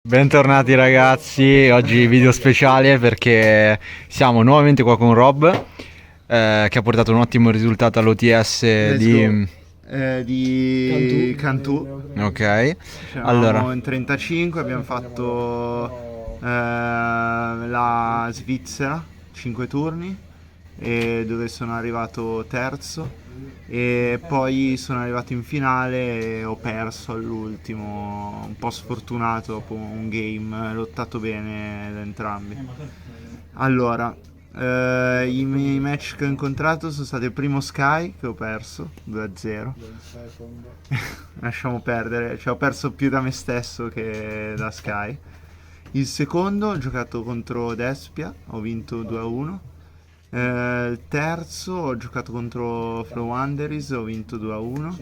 Bentornati ragazzi, oggi video speciale perché siamo nuovamente qua con Rob che ha portato un ottimo risultato all'OTS di Cantù. Ok, C'eravamo allora in 35, abbiamo fatto la Svizzera, 5 turni, dove sono arrivato terzo, e poi sono arrivato in finale e ho perso all'ultimo, un po' sfortunato dopo un game lottato bene da entrambi. Allora, i miei match che ho incontrato sono stati il primo Sky, che ho perso 2-0. Lasciamo perdere, cioè ho perso più da me stesso che da Sky. Il secondo ho giocato contro Despia, ho vinto 2-1. Il terzo ho giocato contro Flow Wanderers, ho vinto 2-1.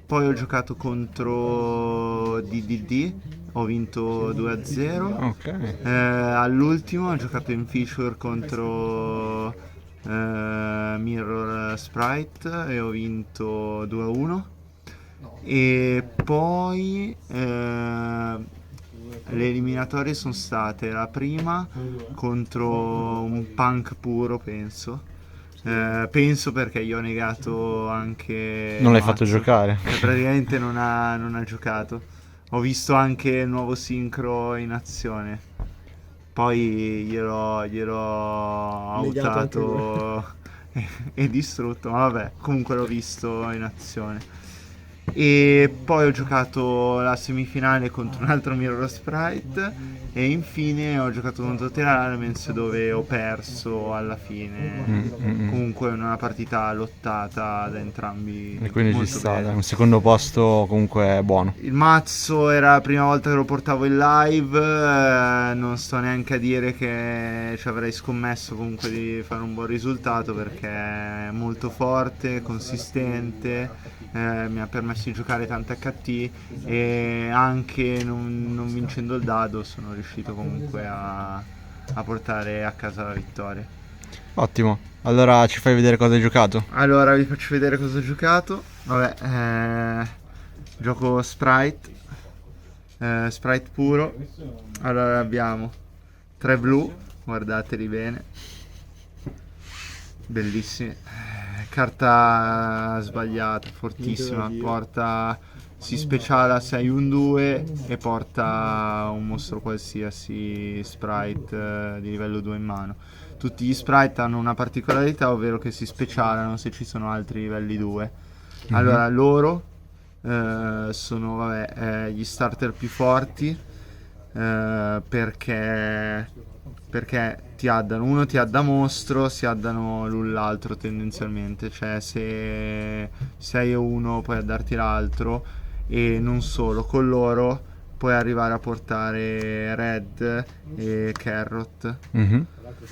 Poi ho giocato contro DDD, ho vinto 2-0. ok, All'ultimo ho giocato in feature contro Mirror Sprite e ho vinto 2-1. E poi le eliminatorie sono state la prima contro un punk puro, penso. Penso perché io ho negato anche non l'hai fatto Mazzo, giocare. che praticamente non ha giocato. Ho visto anche il nuovo sincro in azione. Poi gliel'ho Negato anche autato e distrutto, ma vabbè, comunque l'ho visto in azione. E poi ho giocato la semifinale contro un altro Mirror Sprite e infine ho giocato contro Terra Elements, dove ho perso alla fine. Comunque una partita lottata da entrambi, E quindi ci molto sta, dai, bene. un secondo posto comunque buono. Il mazzo era la prima volta che lo portavo in live, non sto neanche a dire che ci avrei scommesso comunque di fare un buon risultato, perché è molto forte, consistente, mi ha permesso di giocare tante HT e anche non vincendo il dado sono riuscito comunque a portare a casa la vittoria. Ottimo, allora ci fai vedere cosa hai giocato? Allora vi faccio vedere cosa ho giocato. Vabbè, gioco Sprite, Sprite puro. Allora abbiamo 3 blu, guardateli bene, bellissimi. Carta sbagliata, fortissima, si speciala se hai un 2 e porta un mostro qualsiasi Sprite di livello 2 in mano. Tutti gli sprite hanno una particolarità, ovvero che si specialano se ci sono altri livelli 2. Allora loro sono vabbè, gli starter più forti, perché ti addano, uno ti adda mostro, si addano l'un l'altro tendenzialmente, cioè se sei uno puoi addarti l'altro, e non solo, con loro puoi arrivare a portare Red e Carrot. Mhm.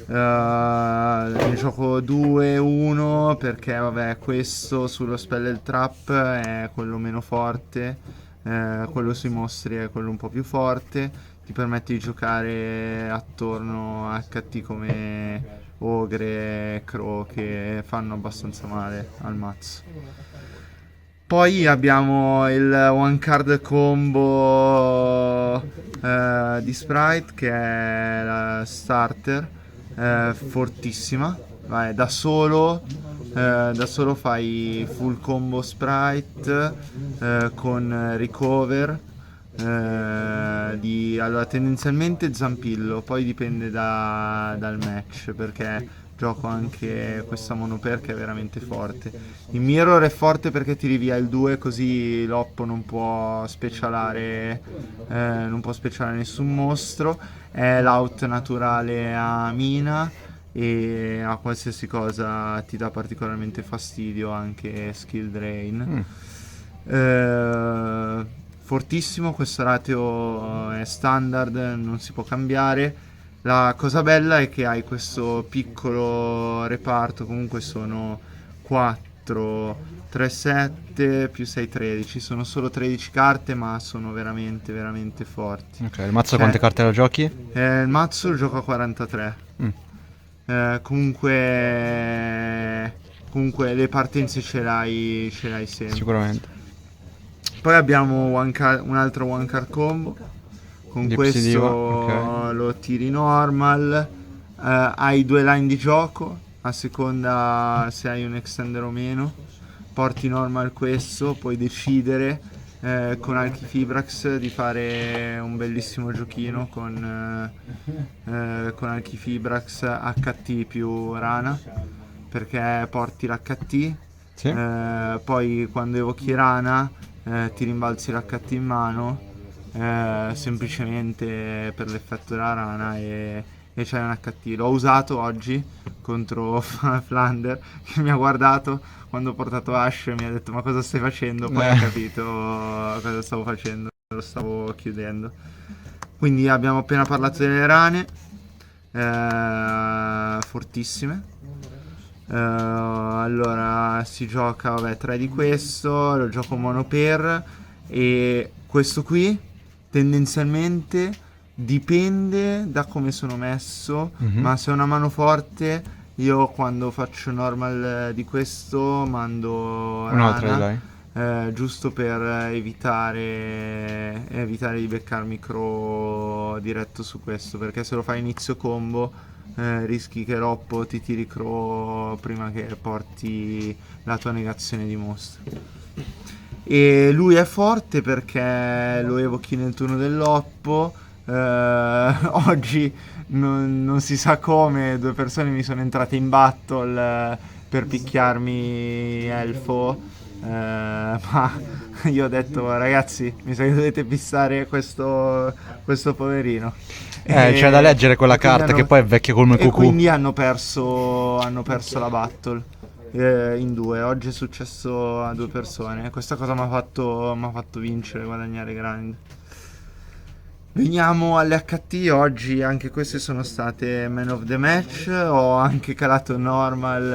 Ne gioco 2-1 perché vabbè, questo sullo spell del trap è quello meno forte, quello sui mostri è quello un po' più forte, ti permette di giocare attorno a HT come Ogre e Crow, che fanno abbastanza male al mazzo. Poi abbiamo il one card combo di Sprite, che è la starter, fortissima. Vai, da solo fai full combo Sprite con recover. Allora, tendenzialmente Zampillo, poi dipende dal match, perché gioco anche questa monoper che è veramente forte. Il Mirror è forte perché ti rivia il 2, così l'Oppo non può specialare nessun mostro. È l'out naturale a Mina e a qualsiasi cosa ti dà particolarmente fastidio, anche skill drain. Fortissimo, questo ratio è standard, non si può cambiare. La cosa bella è che hai questo piccolo reparto, comunque sono 4, 3, 7 più 6, 13. Sono solo 13 carte, ma sono veramente, veramente forti. Ok, il mazzo Cioè, quante carte lo giochi? Il mazzo gioca a 43. Comunque le partenze ce l'hai sempre. Sicuramente. Poi abbiamo un altro one card combo Con Di questo Psidiva, ok. lo tiri normal, hai due line di gioco, a seconda se hai un extender o meno. Porti normal questo, puoi decidere con Archifibrax di fare un bellissimo giochino con Archifibrax HT più Rana, perché porti l'HT, Sì. poi quando evochi Rana ti rimbalzi l'HT in mano, semplicemente per l'effetto della rana, e c'è un HT. L'ho usato oggi contro Flander, che mi ha guardato quando ho portato Ash e mi ha detto ma cosa stai facendo? Poi ha capito cosa stavo facendo, lo stavo chiudendo. Quindi abbiamo appena parlato delle rane, fortissime. Allora si gioca, vabbè, 3 di questo, lo gioco mono per, e questo qui tendenzialmente dipende da come sono messo, Mhm. ma se è una mano forte io quando faccio normal di questo mando Un'altra di rana, lei. giusto per evitare di beccarmi crow diretto su questo, perché se lo fai inizio combo rischi che Roppo ti tiri crow prima che porti la tua negazione di mostro. E lui è forte perché lo evochi nel turno dell'Oppo. Oggi non si sa come due persone mi sono entrate in battle per picchiarmi Elfo, ma io ho detto ragazzi mi sa che dovete pissare questo poverino. C'è da leggere quella E quindi carta che poi è vecchia come e cucù. quindi hanno perso la battle in due. Oggi è successo a due persone. Questa cosa mi ha fatto vincere, guadagnare grandi. Veniamo alle HT. Oggi anche queste sono state man of the match. Ho anche calato normal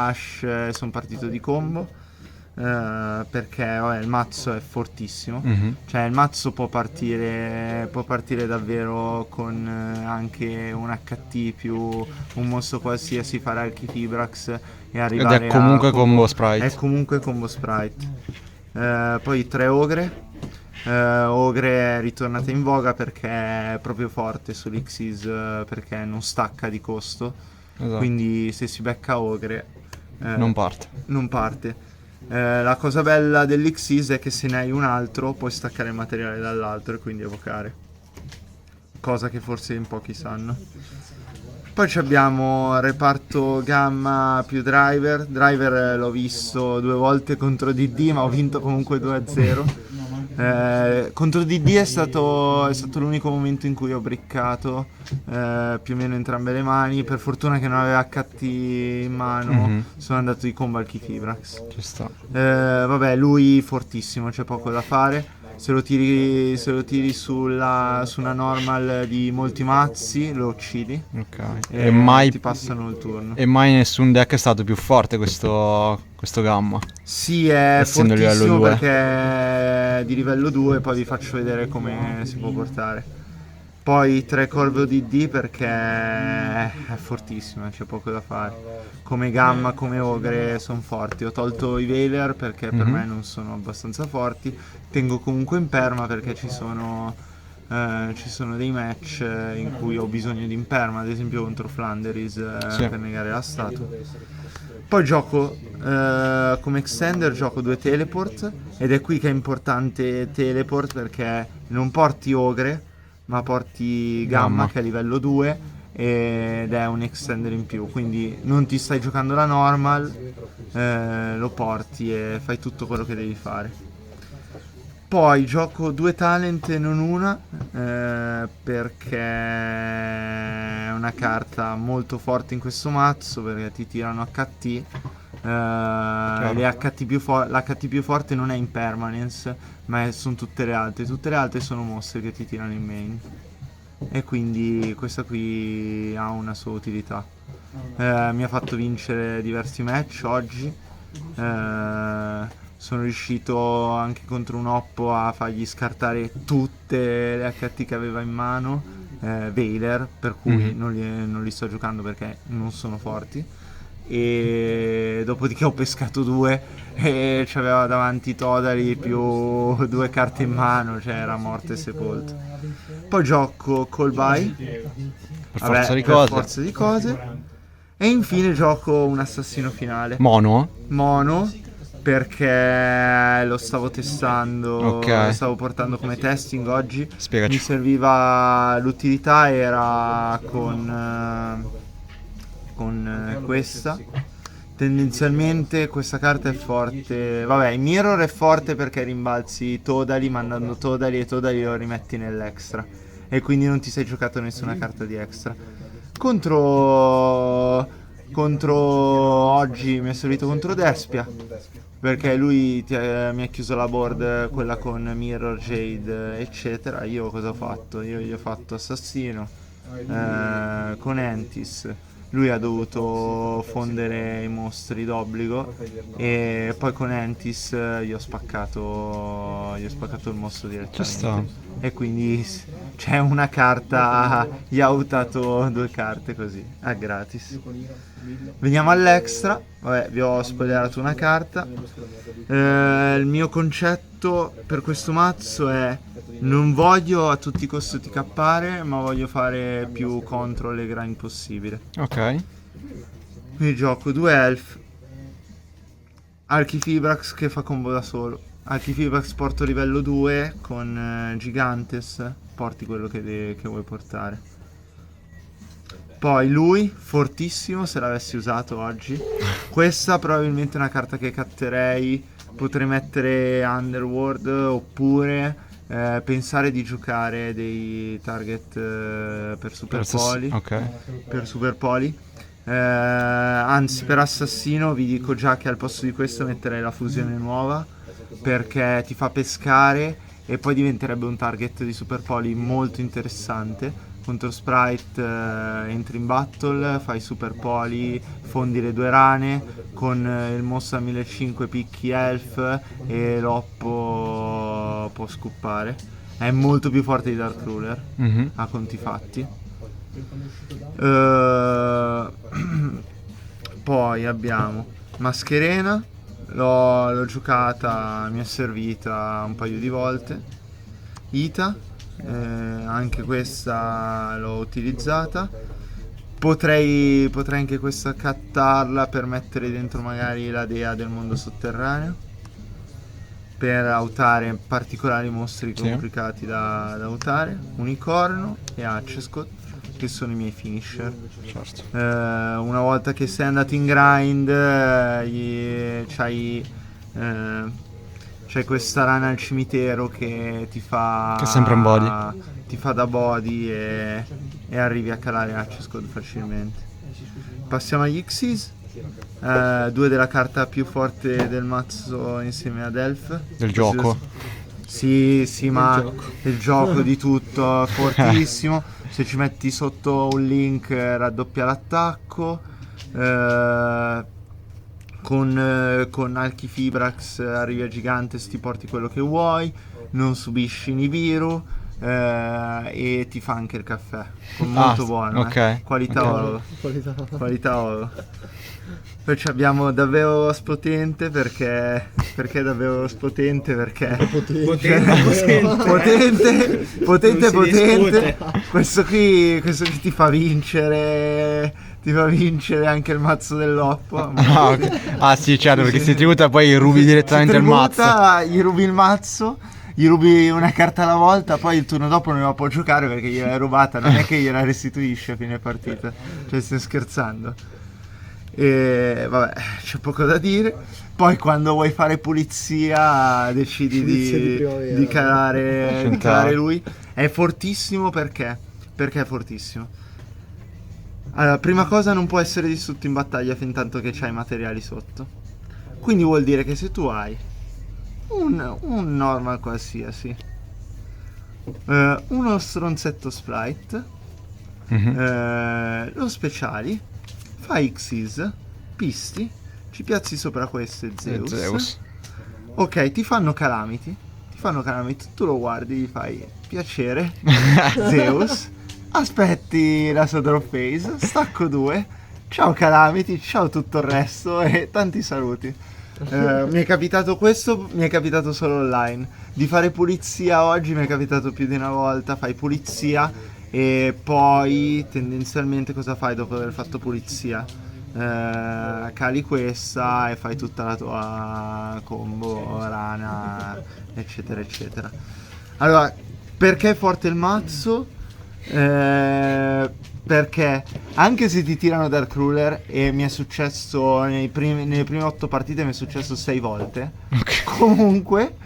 Ash, sono partito di combo. Perché vabbè, il mazzo è fortissimo. Mhm. Cioè il mazzo può partire davvero con anche un HT più un mostro qualsiasi, fare Archifibrax e Ed arrivare è a comunque combo È sprite. comunque combo sprite. Poi 3 ogre. Ogre è ritornata in voga perché è proprio forte sull'Xyz, perché non stacca di costo. Esatto. Quindi se si becca ogre Non parte. non parte. La cosa bella dell'Xyz è che se ne hai un altro puoi staccare il materiale dall'altro e quindi evocare, cosa che forse in pochi sanno. Poi abbiamo reparto gamma più driver. Driver l'ho visto 2 volte contro DD, ma ho vinto comunque 2-0. Contro DD è stato l'unico momento in cui ho briccato più o meno entrambe le mani. Per fortuna che non aveva HT in mano, Mhm. sono andato di combo Archifibrax. Ci sta. Vabbè, lui fortissimo, c'è poco da fare. Se lo tiri su una normal di molti mazzi, lo uccidi Ok. e E mai, ti passano il turno. e mai nessun deck è stato più forte questo gamma. Sì, è Essendo livello fortissimo 2. perché è di livello 2, poi vi faccio vedere come si può portare. Poi 3 Corvo DD perché è fortissimo, c'è poco da fare. Come Gamma, come Ogre sono forti. Ho tolto i Veiler perché per Mhm. me non sono abbastanza forti. Tengo comunque in perma perché ci sono dei match in cui ho bisogno di imperma, ad esempio contro Flanderis Sì. per negare la statua. Poi gioco come extender, gioco 2 teleport, ed è qui che è importante teleport perché non porti Ogre ma porti Gamma, Gamma. che è livello 2 ed è un extender in più, quindi non ti stai giocando la normal, lo porti e fai tutto quello che devi fare. Poi gioco 2 talent e non una, perché è una carta molto forte in questo mazzo, perché ti tirano HT. L'HT più forte non è impermanence, ma sono tutte le altre. Tutte le altre sono mostre che ti tirano in main. E quindi questa qui ha una sua utilità. Mi ha fatto vincere diversi match oggi. Sono riuscito anche contro un Oppo a fargli scartare tutte le HT che aveva in mano, Veiler, per cui Mhm. non li sto giocando perché non sono forti. e dopodiché ho pescato 2 e c'aveva davanti Todali più 2 carte in mano, cioè era morto e sepolto. Poi gioco Call By, Per forza di cose. per forza di cose, e infine gioco un assassino finale Mono? mono, perché lo stavo testando, Ok. lo stavo portando come testing oggi. Spiegaci. Mi serviva, l'utilità era con questa. Tendenzialmente questa carta è forte. Vabbè, il Mirror è forte perché rimbalzi Todali, mandando Todali e Todali lo rimetti nell'extra. E quindi non ti sei giocato nessuna carta di extra. Contro oggi mi è servito contro Despia, perché lui mi ha chiuso la board, quella con Mirror, Jade, eccetera. Io cosa ho fatto? Io gli ho fatto Assassino con Entis. Lui ha dovuto fondere i mostri d'obbligo e poi con Entis gli ho spaccato il mostro Ci direttamente. sta. E quindi c'è una carta, gli ha autato 2 carte così, a gratis. Veniamo all'extra, vabbè, vi ho spoilerato una carta. Il mio concetto per questo mazzo è: non voglio a tutti i costi TK'are, ma voglio fare più control e grind possibile. Ok. Quindi gioco 2 elf, Archifibrax che fa combo da solo. Archifibrax porto livello 2 con Gigantes, porti quello che vuoi portare. Poi lui, fortissimo se l'avessi usato oggi. Questa probabilmente è una carta che catterei, potrei mettere Underworld oppure pensare di giocare dei target per Super Poli. Ok. Per Super Poli. Anzi, per Assassino vi dico già che al posto di questo metterei la fusione nuova, perché ti fa pescare e poi diventerebbe un target di Super Poli molto interessante. Contro Sprite entri in battle, fai Super Poli, fondi le 2 rane con il mostro a 1500 picchi elf e l'oppo può scoppare. È molto più forte di Dark Ruler, Mhm. a conti fatti. Poi abbiamo Mascherena, l'ho giocata, mi è servita un paio di volte. Ita, anche questa l'ho utilizzata. Potrei anche questa cattarla per mettere dentro magari la dea del mondo sotterraneo, per autare particolari mostri Sì. complicati da autare. Unicorno e Accescot, che sono i miei finisher. Certo. Una volta che sei andato in grind, c'hai questa rana al cimitero che ti fa, Che è sempre un body. ti fa da body e arrivi a calare Accescod facilmente. Passiamo agli Xyz. 2 della carta più forte del mazzo insieme ad Elf. Del gioco. Sì, ma il gioco di tutto, fortissimo. Se ci metti sotto un link raddoppia l'attacco. Con Archifibrax arrivi a Gigantes, ti porti quello che vuoi, non subisci Nibiru e ti fa anche il caffè. Molto buono. ok, Qualità ok. oro. Qualità oro. Poi ci abbiamo davvero spotente perché davvero spotente perché potente. Questo qui ti fa vincere anche il mazzo dell'oppo. Ah, ok. Ah, sì, certo, perché si tributa poi rubi direttamente il mazzo. Gli rubi il mazzo, gli rubi una carta alla volta, poi il turno dopo non la può giocare perché gliel'hai rubata, non è che gliela restituisce a fine partita. Cioè, stai scherzando. E vabbè, c'è poco da dire. Poi quando vuoi fare pulizia decidi di calare lui. È fortissimo perché è fortissimo. Allora, prima cosa, non può essere distrutto in battaglia fin tanto che c'hai materiali sotto. Quindi vuol dire che se tu hai un normal qualsiasi, uno stronzetto sprite, lo speciali, fai Xyz, pisti, ci piazzi sopra questo e Zeus. Ok, ti fanno calamity, tu lo guardi, gli fai piacere, Zeus, aspetti la sua drop phase, stacco 2, ciao Calamity, ciao tutto il resto e tanti saluti. Mi è capitato questo, mi è capitato solo online. Di fare pulizia oggi mi è capitato più di una volta. Fai pulizia e poi tendenzialmente cosa fai dopo aver fatto pulizia? Cali questa e fai tutta la tua combo, rana, eccetera eccetera. Allora, perché è forte il mazzo? Perché anche se ti tirano Dark Ruler, e mi è successo nelle prime 8 partite, mi è successo 6 volte, comunque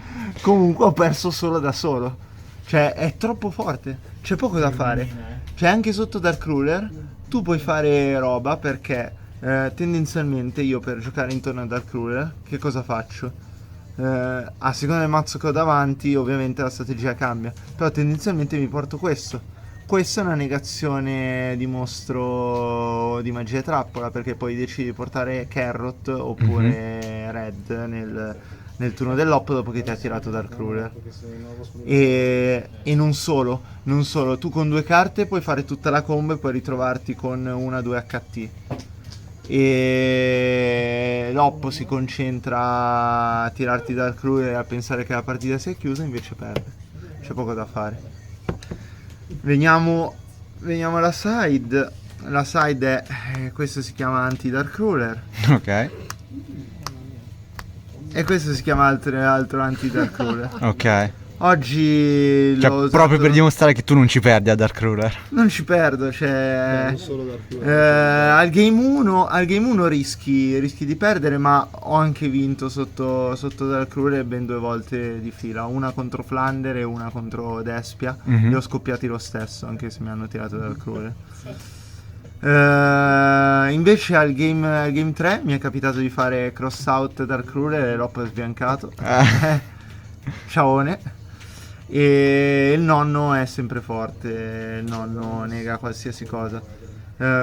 ho perso solo da solo. Cioè è troppo forte, c'è poco da fare. Cioè anche sotto Dark Ruler tu puoi fare roba, perché tendenzialmente io per giocare intorno a Dark Ruler che cosa faccio? A seconda del mazzo che ho davanti ovviamente la strategia cambia, però tendenzialmente mi porto questo. Questa è una negazione di mostro di magia e trappola, perché poi decidi di portare Carrot oppure Red nel turno dell'oppo dopo che ti ha tirato Dark Ruler. E non solo, tu con 2 carte puoi fare tutta la combo e puoi ritrovarti con 1-2 HT. E l'oppo si concentra a tirarti Dark Ruler e a pensare che la partita sia chiusa, invece perde. C'è poco da fare. Veniamo alla side. La side è questo si chiama anti-Dark Ruler Ok. e questo si chiama altro anti-Dark Ruler. Ok. Oggi Cioè, l'ho usato, proprio per dimostrare che tu non ci perdi a Dark Ruler. non ci perdo, cioè Non solo Dark Ruler. al game 1 rischi di perdere, ma ho anche vinto sotto Dark Ruler ben 2 volte di fila, una contro Flander e una contro Despia. Li ho scoppiati lo stesso, anche se mi hanno tirato Dark Ruler. Invece al game 3 mi è capitato di fare cross out Dark Ruler e l'ho sbiancato. Ciaone. E il nonno è sempre forte, il nonno nega qualsiasi cosa.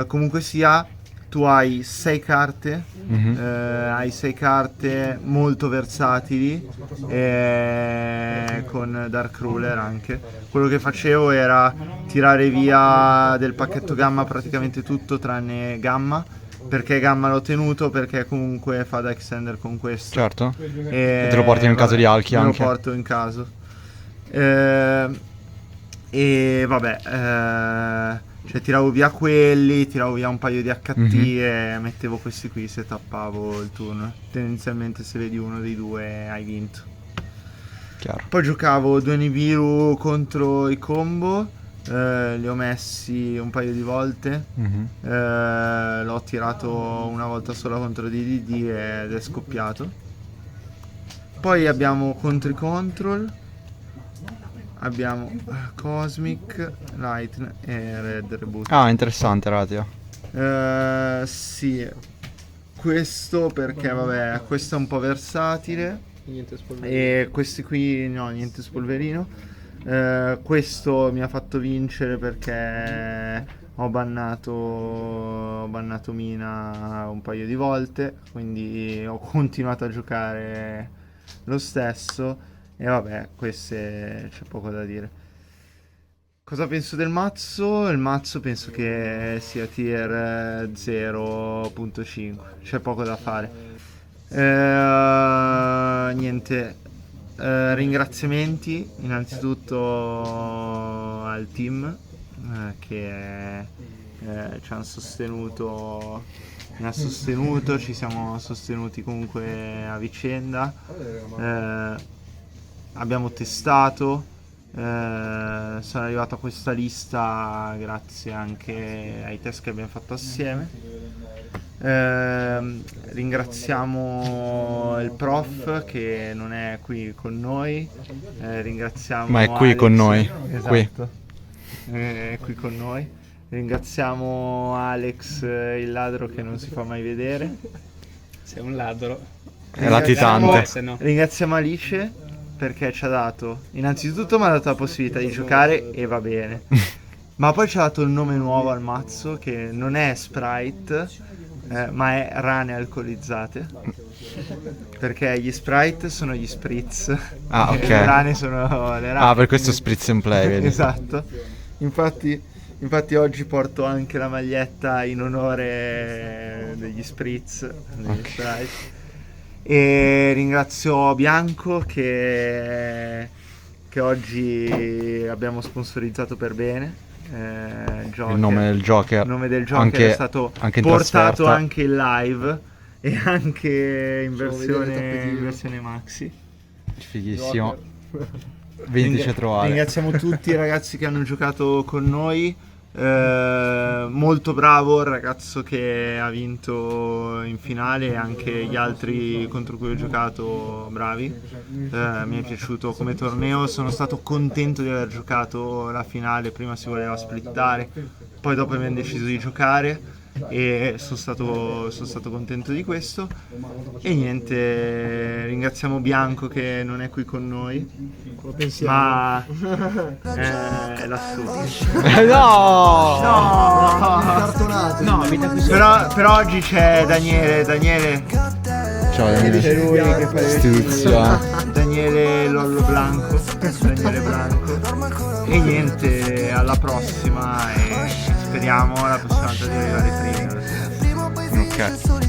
Comunque sia, tu hai 6 carte, hai 6 carte molto versatili, con Dark Ruler anche. Quello che facevo era tirare via del pacchetto gamma praticamente tutto tranne gamma, perché gamma l'ho tenuto, perché comunque fa da extender con questo. Certo. E te lo porti nel caso di Alki me anche. lo porto in caso. E vabbè, cioè tiravo via quelli, tiravo via un paio di HT e mettevo questi qui se tappavo il turno. Tendenzialmente se vedi uno dei due hai vinto. Chiaro. Poi giocavo 2 Nibiru contro i combo, li ho messi un paio di volte, l'ho tirato una volta sola contro DDD ed è scoppiato. Poi abbiamo contro i control, abbiamo Cosmic, Lightning e Red Reboot. Ah, interessante ratio. Sì, questo perché vabbè, questo è un po' versatile. Niente spolverino. E questi qui no, niente spolverino. Questo mi ha fatto vincere perché ho bannato Mina un paio di volte, quindi ho continuato a giocare lo stesso. E vabbè, c'è poco da dire. Cosa penso del mazzo? Il mazzo penso che sia tier 0.5, c'è poco da fare. Niente, ringraziamenti innanzitutto al team che ci hanno sostenuto, mi ha sostenuto, ci siamo sostenuti comunque a vicenda. Abbiamo testato, sono arrivato a questa lista grazie anche ai test che abbiamo fatto assieme. Ringraziamo il prof che non è qui con noi, ringraziamo Ma è qui Alex, con noi, esatto, è qui con noi. Ringraziamo Alex, il ladro che non si fa mai vedere. Sei un ladro. È latitante. Se no. Ringraziamo Alice perché ci ha dato, innanzitutto mi ha dato la possibilità di giocare e va bene, ma poi ci ha dato il nome nuovo al mazzo che non è Sprite, ma è rane alcolizzate, perché gli Sprite sono gli Spritz. Ah, ok. E le rane sono le rane. Ah, per questo spritz and play, vedi? Esatto. Infatti Infatti oggi porto anche la maglietta in onore degli Spritz, degli Sprite. E ringrazio Bianco che oggi abbiamo sponsorizzato per bene. Joker. Il nome del Joker. Il nome del Joker Anche- è stato anche in portato trasferta. anche in live e anche in Facciamo vedere il versione, tappetino. in versione maxi. Fighissimo. Ventici a trovare. Ringraziamo tutti i ragazzi che hanno giocato con noi. Molto bravo il ragazzo che ha vinto in finale e anche gli altri contro cui ho giocato bravi. Mi è piaciuto come torneo, sono stato contento di aver giocato la finale. Prima si voleva splittare, poi dopo abbiamo deciso di giocare e sono stato contento di questo. E niente, ringraziamo Bianco che non è qui con noi, Lo pensiamo. ma è lassù. No! Cartonato. No, vita qui Però oggi c'è Daniele, Ciao c'è Daniele. lui che fa le Stuzia. Daniele Lollo Blanco, Daniele Blanco. E niente, alla prossima e speriamo la prossima volta di arrivare prima. Ok.